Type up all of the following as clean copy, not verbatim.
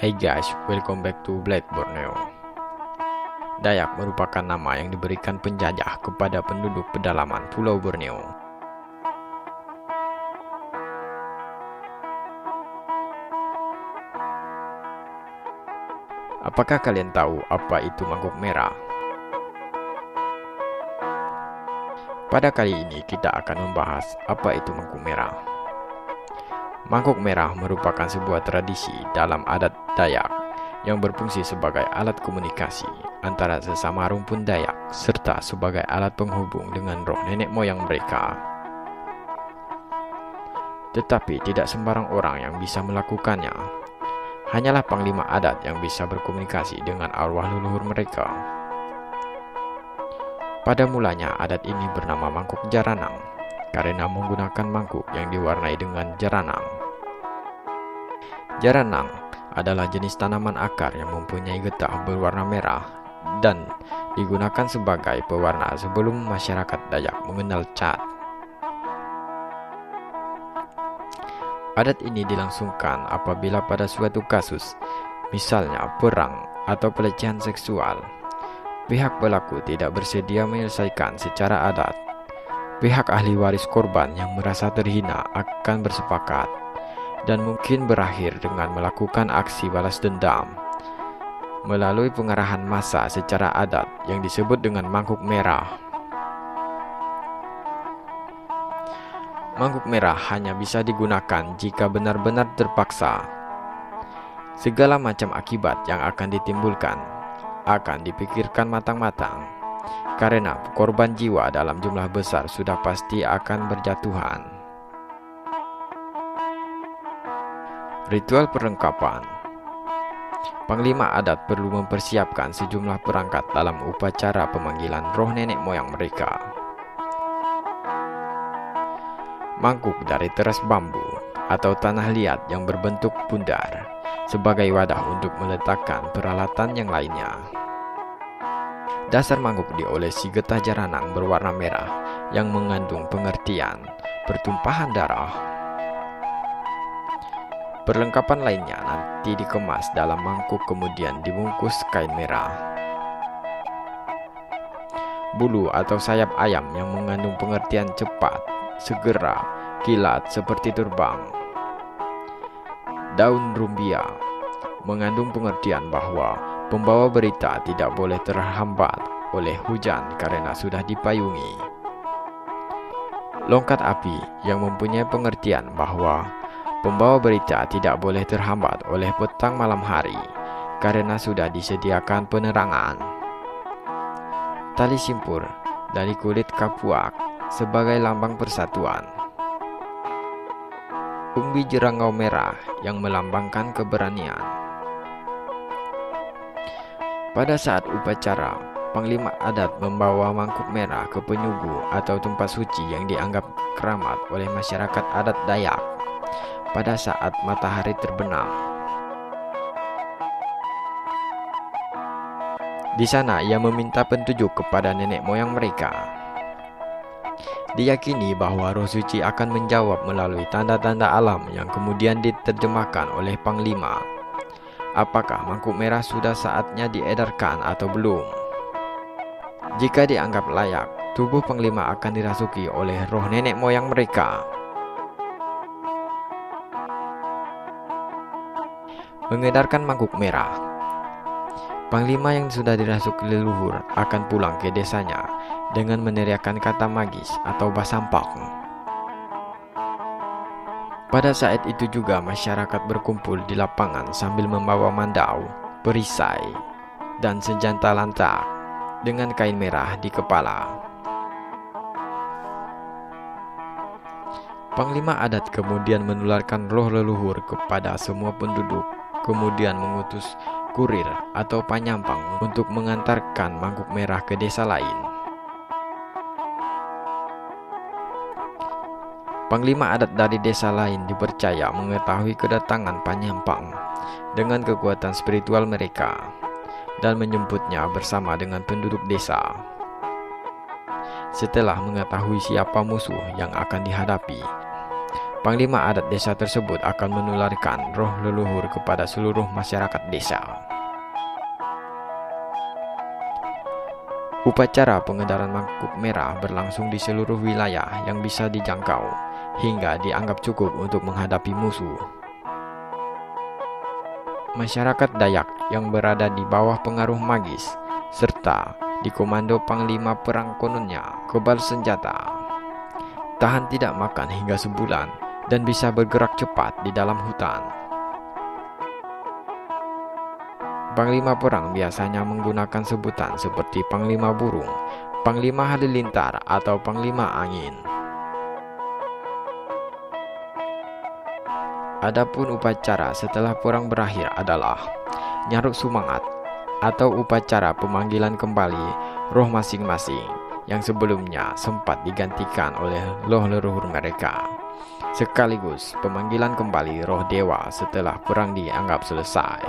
Hey guys, welcome back to Black Borneo. Dayak merupakan nama yang diberikan penjajah kepada penduduk pedalaman Pulau Borneo. Apakah kalian tahu apa itu mangkuk merah? Pada kali ini kita akan membahas apa itu mangkuk merah. Mangkuk merah merupakan sebuah tradisi dalam adat Dayak yang berfungsi sebagai alat komunikasi antara sesama rumpun Dayak serta sebagai alat penghubung dengan roh nenek moyang mereka. Tetapi tidak sembarang orang yang bisa melakukannya. Hanyalah panglima adat yang bisa berkomunikasi dengan arwah leluhur mereka. Pada mulanya adat ini bernama mangkuk jaranang karena menggunakan mangkuk yang diwarnai dengan jaranang. Jaranang adalah jenis tanaman akar yang mempunyai getah berwarna merah dan digunakan sebagai pewarna sebelum masyarakat Dayak mengenal cat. Adat ini dilangsungkan apabila pada suatu kasus, misalnya perang atau pelecehan seksual, pihak pelaku tidak bersedia menyelesaikan secara adat. Pihak ahli waris korban yang merasa terhina akan bersepakat dan mungkin berakhir dengan melakukan aksi balas dendam melalui pengerahan massa secara adat yang disebut dengan mangkuk merah. Mangkuk merah hanya bisa digunakan jika benar-benar terpaksa. Segala macam akibat yang akan ditimbulkan akan dipikirkan matang-matang, karena korban jiwa dalam jumlah besar sudah pasti akan berjatuhan. Ritual perlengkapan. Panglima adat perlu mempersiapkan sejumlah perangkat dalam upacara pemanggilan roh nenek moyang mereka. Mangkuk dari teras bambu atau tanah liat yang berbentuk bundar sebagai wadah untuk meletakkan peralatan yang lainnya. Dasar mangkuk diolesi getah jaranang berwarna merah yang mengandung pengertian pertumpahan darah. Perlengkapan lainnya nanti dikemas dalam mangkuk kemudian dibungkus kain merah. Bulu atau sayap ayam yang mengandung pengertian cepat, segera, kilat seperti terbang. Daun rumbia mengandung pengertian bahwa pembawa berita tidak boleh terhambat oleh hujan karena sudah dipayungi. Longkat api yang mempunyai pengertian bahwa pembawa berita tidak boleh terhambat oleh petang malam hari karena sudah disediakan penerangan. Tali simpur dari kulit kapuak sebagai lambang persatuan. Umbi jerangau merah yang melambangkan keberanian. Pada saat upacara, panglima adat membawa mangkuk merah ke penyugu atau tempat suci yang dianggap keramat oleh masyarakat adat Dayak pada saat matahari terbenam. Di sana ia meminta petunjuk kepada nenek moyang mereka. Diyakini bahwa roh suci akan menjawab melalui tanda-tanda alam yang kemudian diterjemahkan oleh panglima. Apakah mangkuk merah sudah saatnya diedarkan atau belum? Jika dianggap layak, tubuh panglima akan dirasuki oleh roh nenek moyang mereka. Mengedarkan mangkuk merah. Panglima yang sudah dirasuki leluhur akan pulang ke desanya dengan meneriakkan kata magis atau basampak. Pada saat itu juga masyarakat berkumpul di lapangan sambil membawa mandau, perisai, dan senjata lantak dengan kain merah di kepala. Panglima adat kemudian menularkan roh leluhur kepada semua penduduk, kemudian mengutus kurir atau panyampang untuk mengantarkan mangkuk merah ke desa lain. Panglima adat dari desa lain dipercaya mengetahui kedatangan panyampang dengan kekuatan spiritual mereka dan menjemputnya bersama dengan penduduk desa. Setelah mengetahui siapa musuh yang akan dihadapi, Panglima adat desa tersebut akan menularkan roh leluhur kepada seluruh masyarakat desa. Upacara pengedaran mangkuk merah berlangsung di seluruh wilayah yang bisa dijangkau, hingga dianggap cukup untuk menghadapi musuh. Masyarakat Dayak yang berada di bawah pengaruh magis, serta dikomando Panglima Perang kononnya kebal senjata, tahan tidak makan hingga sebulan, dan bisa bergerak cepat di dalam hutan. Panglima perang biasanya menggunakan sebutan seperti Panglima Burung, Panglima Halilintar, atau Panglima Angin. Adapun upacara setelah perang berakhir adalah nyaruk sumangat atau upacara pemanggilan kembali roh masing-masing yang sebelumnya sempat digantikan oleh roh leluhur mereka, sekaligus pemanggilan kembali roh dewa setelah perang dianggap selesai.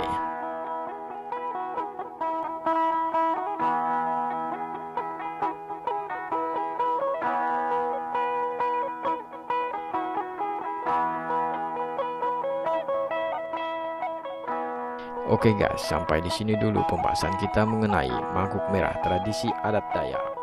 Oke guys, sampai di sini dulu pembahasan kita mengenai mangkuk merah tradisi adat Dayak.